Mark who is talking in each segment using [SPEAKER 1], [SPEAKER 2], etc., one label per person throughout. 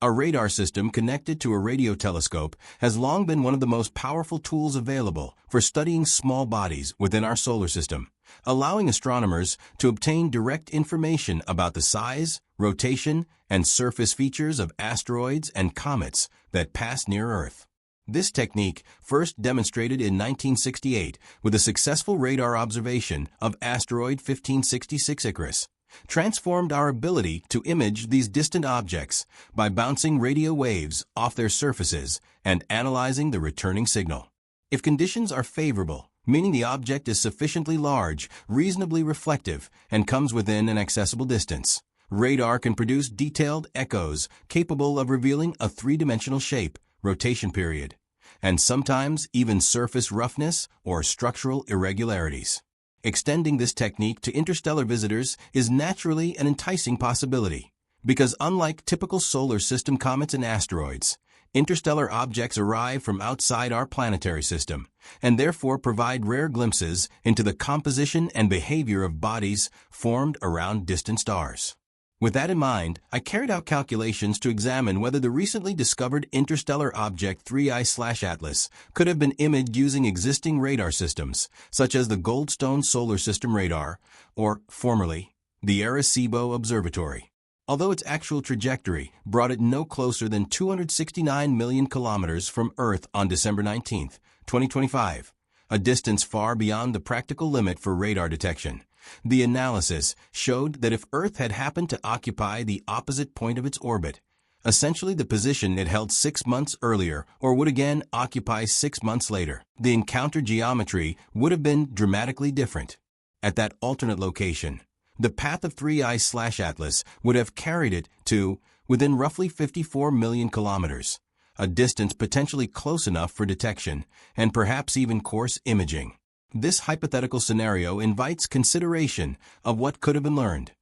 [SPEAKER 1] A radar system connected to a radio telescope has long been one of the most powerful tools available for studying small bodies within our solar system, allowing astronomers to obtain direct information about the size, rotation, and surface features of asteroids and comets that pass near Earth. This technique first demonstrated in 1968 with a successful radar observation of asteroid 1566 Icarus, transformed our ability to image these distant objects by bouncing radio waves off their surfaces and analyzing the returning signal. If conditions are favorable, meaning the object is sufficiently large, reasonably reflective, and comes within an accessible distance, radar can produce detailed echoes capable of revealing a three-dimensional shape, rotation period, and sometimes even surface roughness or structural irregularities. Extending this technique to interstellar visitors is naturally an enticing possibility, because unlike typical solar system comets and asteroids, interstellar objects arrive from outside our planetary system, and therefore provide rare glimpses into the composition and behavior of bodies formed around distant stars. With that in mind, I carried out calculations to examine whether the recently discovered interstellar object 3I/Atlas could have been imaged using existing radar systems, such as the Goldstone Solar System Radar, or, formerly, the Arecibo Observatory. Although its actual trajectory brought it no closer than 269 million kilometers from Earth on December 19, 2025, a distance far beyond the practical limit for radar detection, the analysis showed that if Earth had happened to occupy the opposite point of its orbit, essentially the position it held 6 months earlier or would again occupy 6 months later, the encounter geometry would have been dramatically different. At that alternate location, the path of 3I/Atlas would have carried it to within roughly 54 million kilometers, a distance potentially close enough for detection and perhaps even coarse imaging. This hypothetical scenario invites consideration of what could have been learned.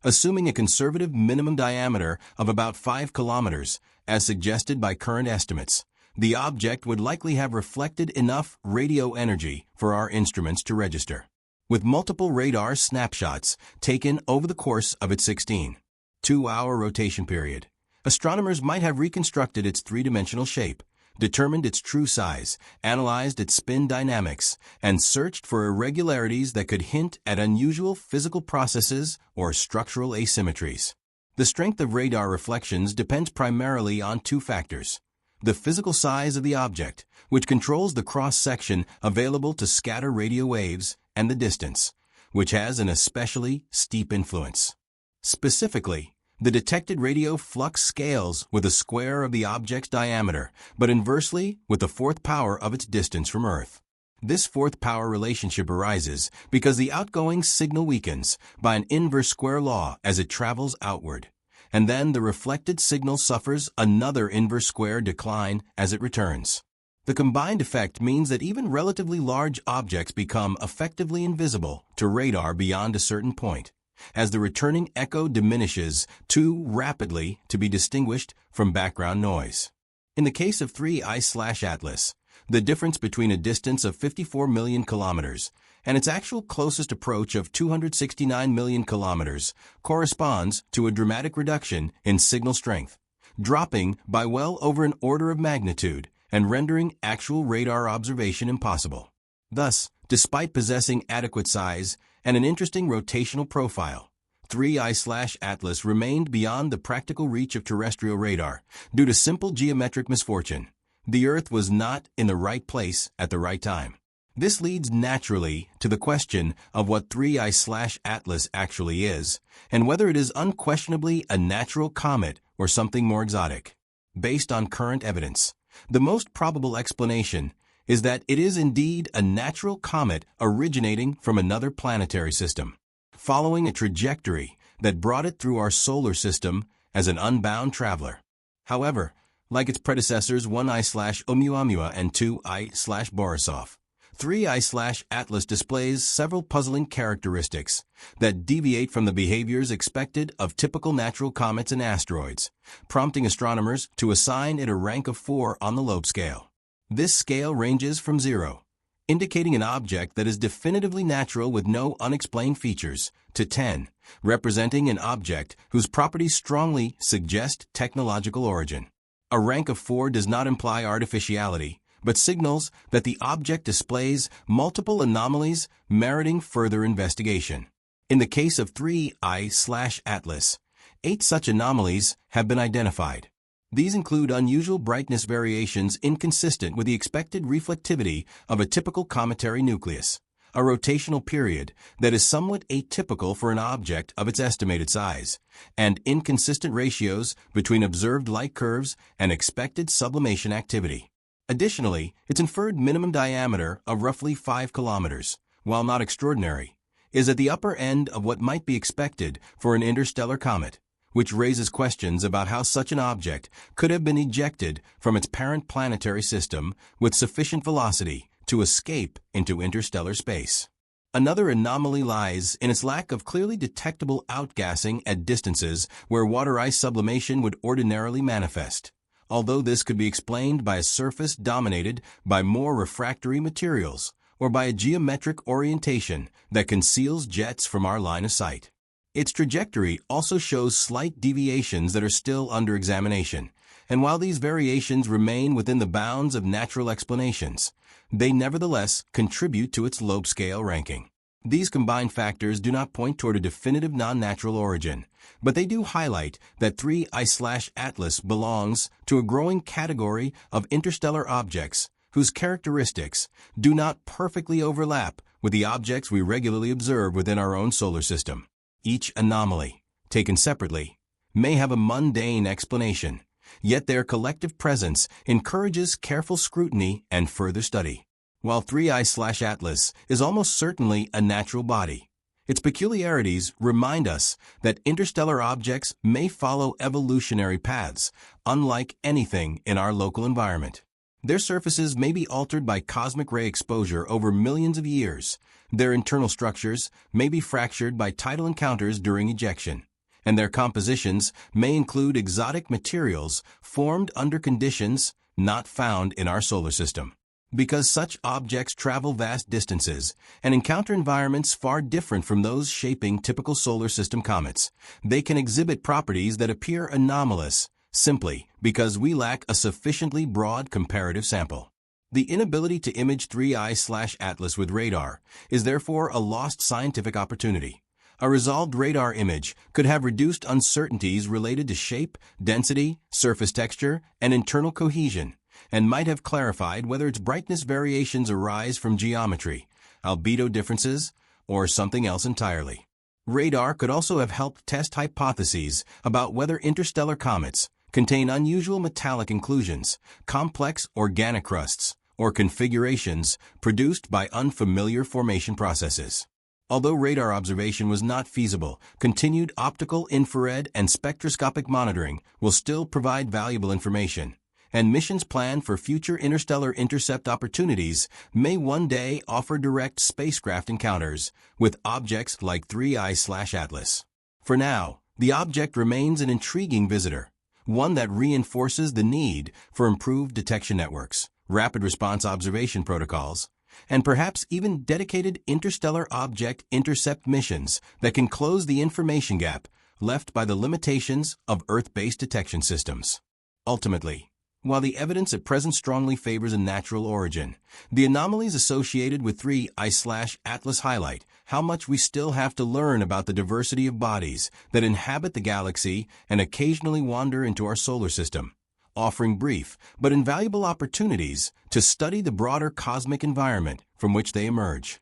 [SPEAKER 1] Assuming a conservative minimum diameter of about 5 kilometers, as suggested by current estimates, the object would likely have reflected enough radio energy for our instruments to register. With multiple radar snapshots taken over the course of its 16-2-hour rotation period, astronomers might have reconstructed its three-dimensional shape, determined its true size, analyzed its spin dynamics, and searched for irregularities that could hint at unusual physical processes or structural asymmetries. The strength of radar reflections depends primarily on two factors: the physical size of the object, which controls the cross-section available to scatter radio waves, and the distance, which has an especially steep influence. Specifically, the detected radio flux scales with the square of the object's diameter, but inversely with the fourth power of its distance from Earth. This fourth power relationship arises because the outgoing signal weakens by an inverse square law as it travels outward, and then the reflected signal suffers another inverse square decline as it returns. The combined effect means that even relatively large objects become effectively invisible to radar beyond a certain point, as the returning echo diminishes too rapidly to be distinguished from background noise. In the case of 3I/Atlas, the difference between a distance of 54 million kilometers and its actual closest approach of 269 million kilometers corresponds to a dramatic reduction in signal strength, dropping by well over an order of magnitude and rendering actual radar observation impossible. Thus, despite possessing adequate size and an interesting rotational profile, 3I/Atlas remained beyond the practical reach of terrestrial radar due to simple geometric misfortune. The Earth was not in the right place at the right time. This leads naturally to the question of what 3I/Atlas actually is, and whether it is unquestionably a natural comet or something more exotic. Based on current evidence, the most probable explanation is that it is indeed a natural comet originating from another planetary system, following a trajectory that brought it through our solar system as an unbound traveler. However, like its predecessors 1I/Oumuamua and 2I/Borisov, 3I/Atlas displays several puzzling characteristics that deviate from the behaviors expected of typical natural comets and asteroids, prompting astronomers to assign it a rank of 4 on the Loeb scale. This scale ranges from 0, indicating an object that is definitively natural with no unexplained features, to 10, representing an object whose properties strongly suggest technological origin. A rank of 4 does not imply artificiality, but signals that the object displays multiple anomalies meriting further investigation. In the case of 3I/Atlas, 8 such anomalies have been identified. These include unusual brightness variations inconsistent with the expected reflectivity of a typical cometary nucleus, a rotational period that is somewhat atypical for an object of its estimated size, and inconsistent ratios between observed light curves and expected sublimation activity. Additionally, its inferred minimum diameter of roughly 5 kilometers, while not extraordinary, is at the upper end of what might be expected for an interstellar comet, which raises questions about how such an object could have been ejected from its parent planetary system with sufficient velocity to escape into interstellar space. Another anomaly lies in its lack of clearly detectable outgassing at distances where water-ice sublimation would ordinarily manifest, although this could be explained by a surface dominated by more refractory materials or by a geometric orientation that conceals jets from our line of sight. Its trajectory also shows slight deviations that are still under examination, and while these variations remain within the bounds of natural explanations, they nevertheless contribute to its lobe-scale ranking. These combined factors do not point toward a definitive non-natural origin, but they do highlight that 3I/Atlas belongs to a growing category of interstellar objects whose characteristics do not perfectly overlap with the objects we regularly observe within our own solar system. Each anomaly, taken separately, may have a mundane explanation, yet their collective presence encourages careful scrutiny and further study. While 3I/Atlas is almost certainly a natural body, its peculiarities remind us that interstellar objects may follow evolutionary paths, unlike anything in our local environment. Their surfaces may be altered by cosmic ray exposure over millions of years. Their internal structures may be fractured by tidal encounters during ejection, and their compositions may include exotic materials formed under conditions not found in our solar system. Because such objects travel vast distances and encounter environments far different from those shaping typical solar system comets, they can exhibit properties that appear anomalous simply because we lack a sufficiently broad comparative sample. The inability to image 3I/Atlas with radar is therefore a lost scientific opportunity. A resolved radar image could have reduced uncertainties related to shape, density, surface texture, and internal cohesion, and might have clarified whether its brightness variations arise from geometry, albedo differences, or something else entirely. Radar could also have helped test hypotheses about whether interstellar comets contain unusual metallic inclusions, complex organic crusts, or configurations produced by unfamiliar formation processes. Although radar observation was not feasible, continued optical, infrared, and spectroscopic monitoring will still provide valuable information, and missions planned for future interstellar intercept opportunities may one day offer direct spacecraft encounters with objects like 3I/Atlas. For now, the object remains an intriguing visitor, one that reinforces the need for improved detection networks, rapid response observation protocols, and perhaps even dedicated interstellar object intercept missions that can close the information gap left by the limitations of Earth-based detection systems. Ultimately, while the evidence at present strongly favors a natural origin, the anomalies associated with 3I/Atlas highlight how much we still have to learn about the diversity of bodies that inhabit the galaxy and occasionally wander into our solar system, offering brief but invaluable opportunities to study the broader cosmic environment from which they emerge.